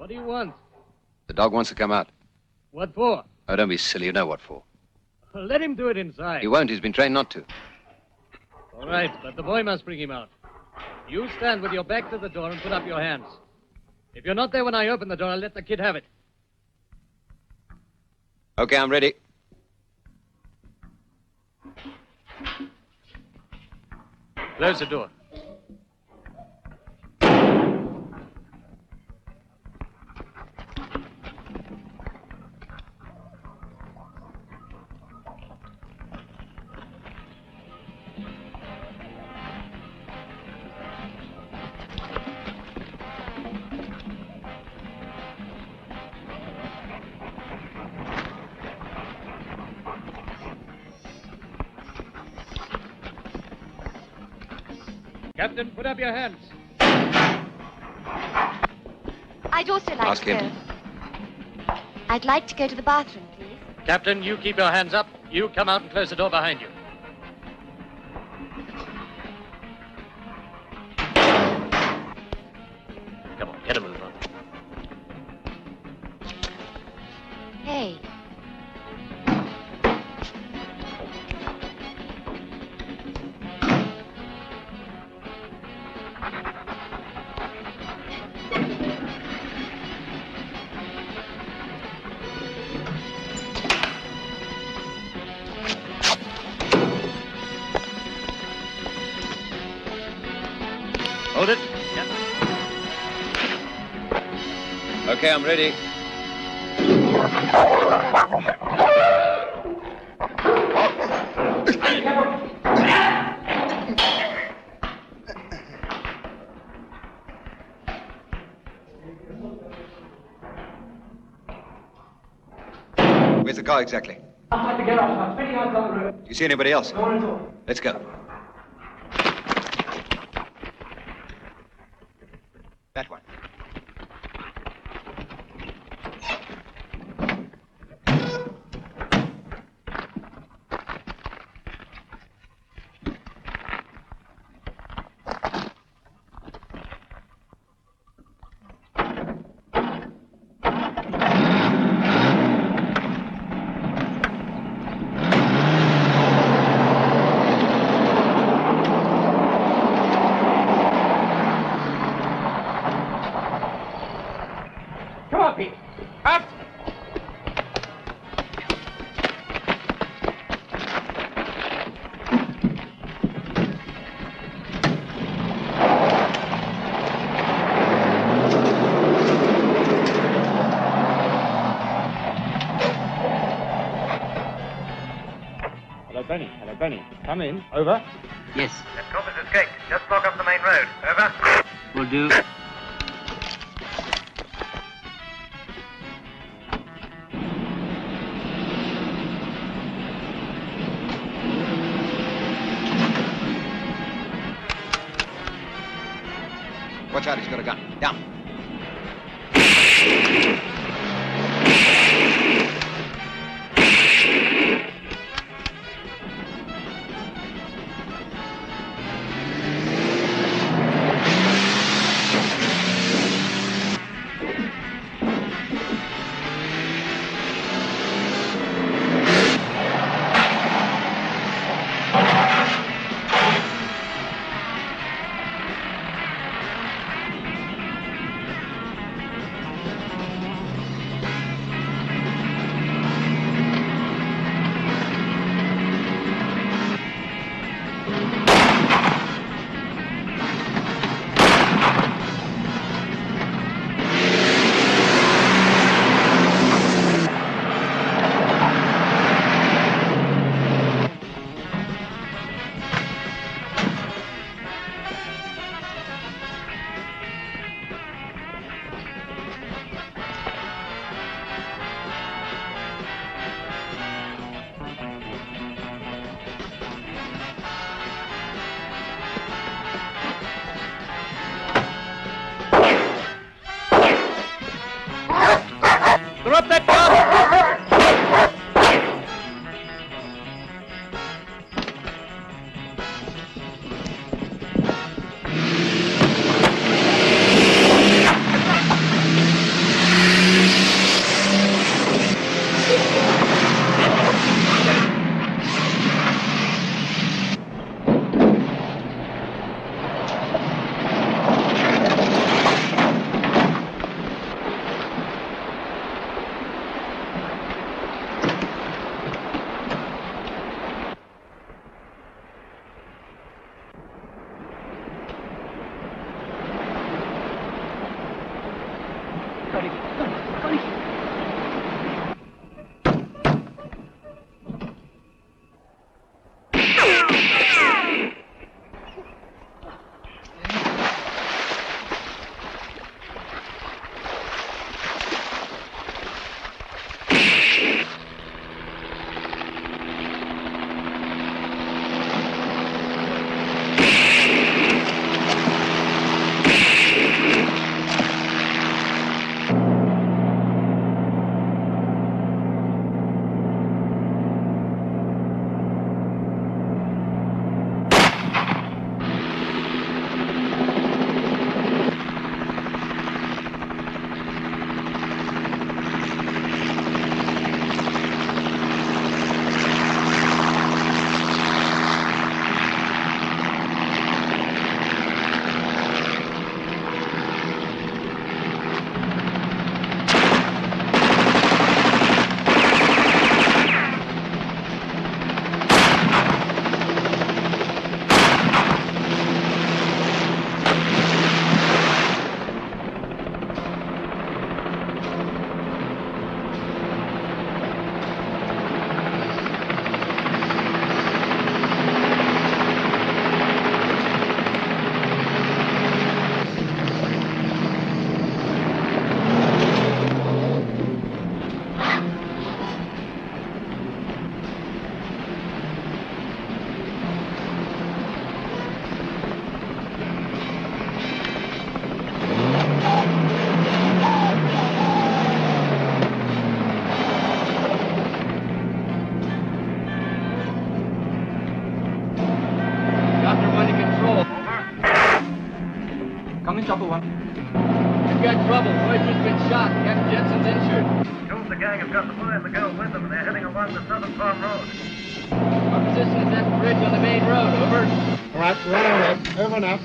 What do you want? The dog wants to come out. What for? Oh, don't be silly. You know what for. Let him do it inside. He won't. He's been trained not to. All right, but the boy must bring him out. You stand with your back to the door and put up your hands. If you're not there when I open the door, I'll let the kid have it. Okay, I'm ready. Close the door. Captain, put up your hands. I'd also like Ask to him. go. I'd like to go to the bathroom, please. Captain, you keep your hands up. You come out and close the door behind you. Come on, get a move on. Hey. Hold it. Okay, I'm ready. Where's the car exactly? Outside the garage, about 20 yards down the road. Do you see anybody else? No one at all. Let's go. That one. Come on, Pete. Up! Hello, Benny. Hello, Benny. Come in. Over. Yes, That cop has escaped. Just block up the main road. Over. will do. Watch out, he's got a gun. Down. Chopper 1. You've got trouble. Royster's been shot. Captain Jensen's injured. Two of the gang have got the boy and the girl with them, and they're heading along the Southern Farm Road. Our position is at the bridge on the main road. Over. All right, right ahead. Over now.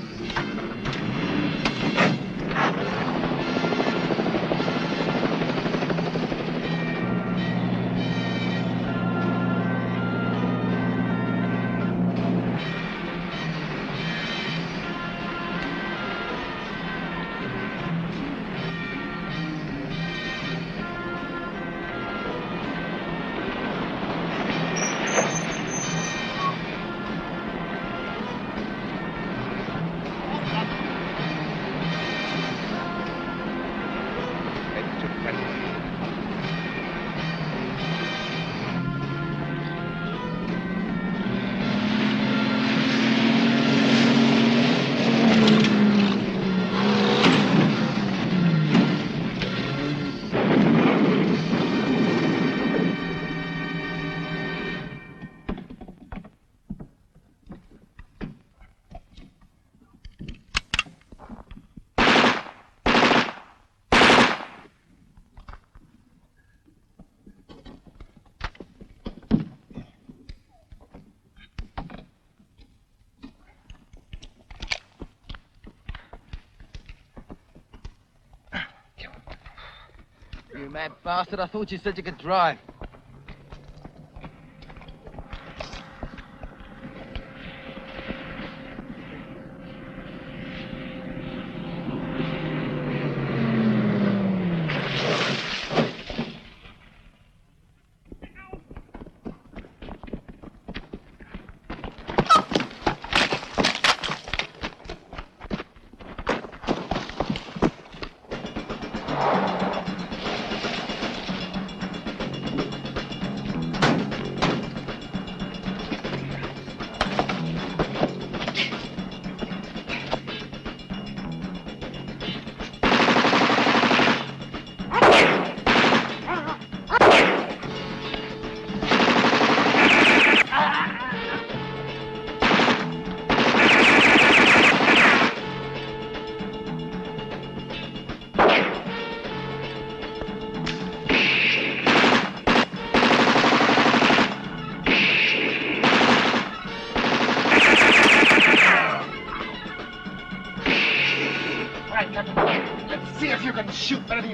You mad bastard, I thought you said you could drive.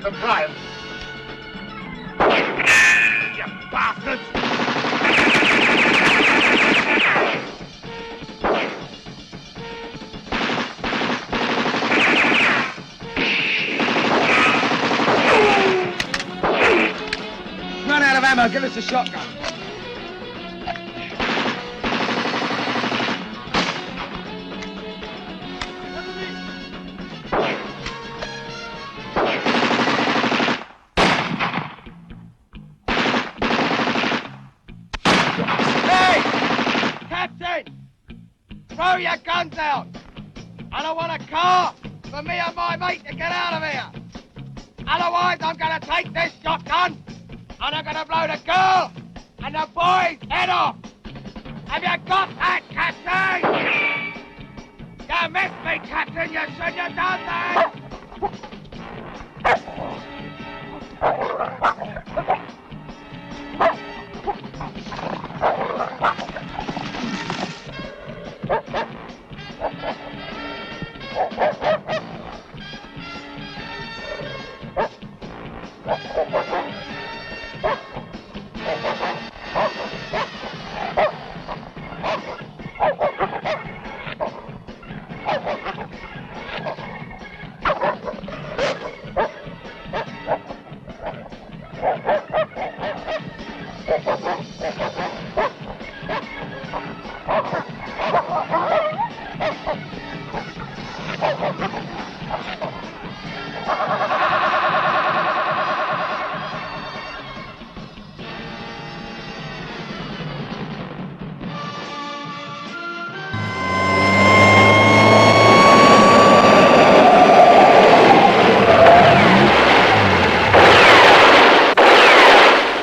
some crime. You bastards! Run out of ammo, give us a shotgun. Hey! Captain! Throw your guns out! I don't want a car for me and my mate to get out of here! Otherwise, I'm gonna take this shotgun and I'm gonna blow the girl and the boy's head off! Have you got that, Captain? You missed me, Captain! You shouldn't have done that!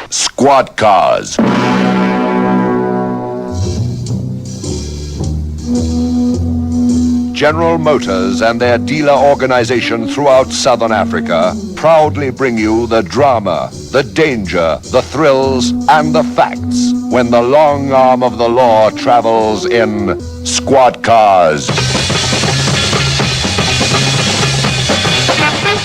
Squad cars. General Motors and their dealer organization throughout Southern Africa proudly bring you the drama, the danger, the thrills, and the facts when the long arm of the law travels in squad cars.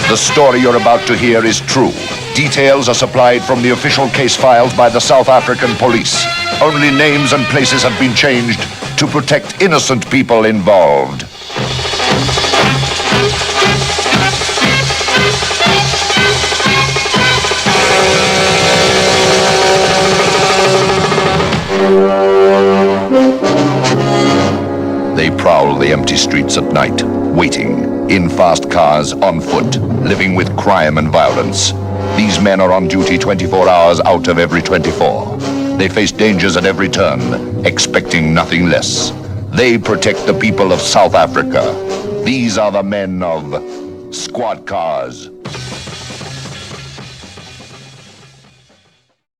The story you're about to hear is true. Details are supplied from the official case files by the South African police. Only names and places have been changed to protect innocent people involved. They prowl the empty streets at night, waiting, in fast cars, on foot, living with crime and violence. These men are on duty 24 hours out of every 24. They face dangers at every turn, expecting nothing less. They protect the people of South Africa. These are the men of Squad Cars.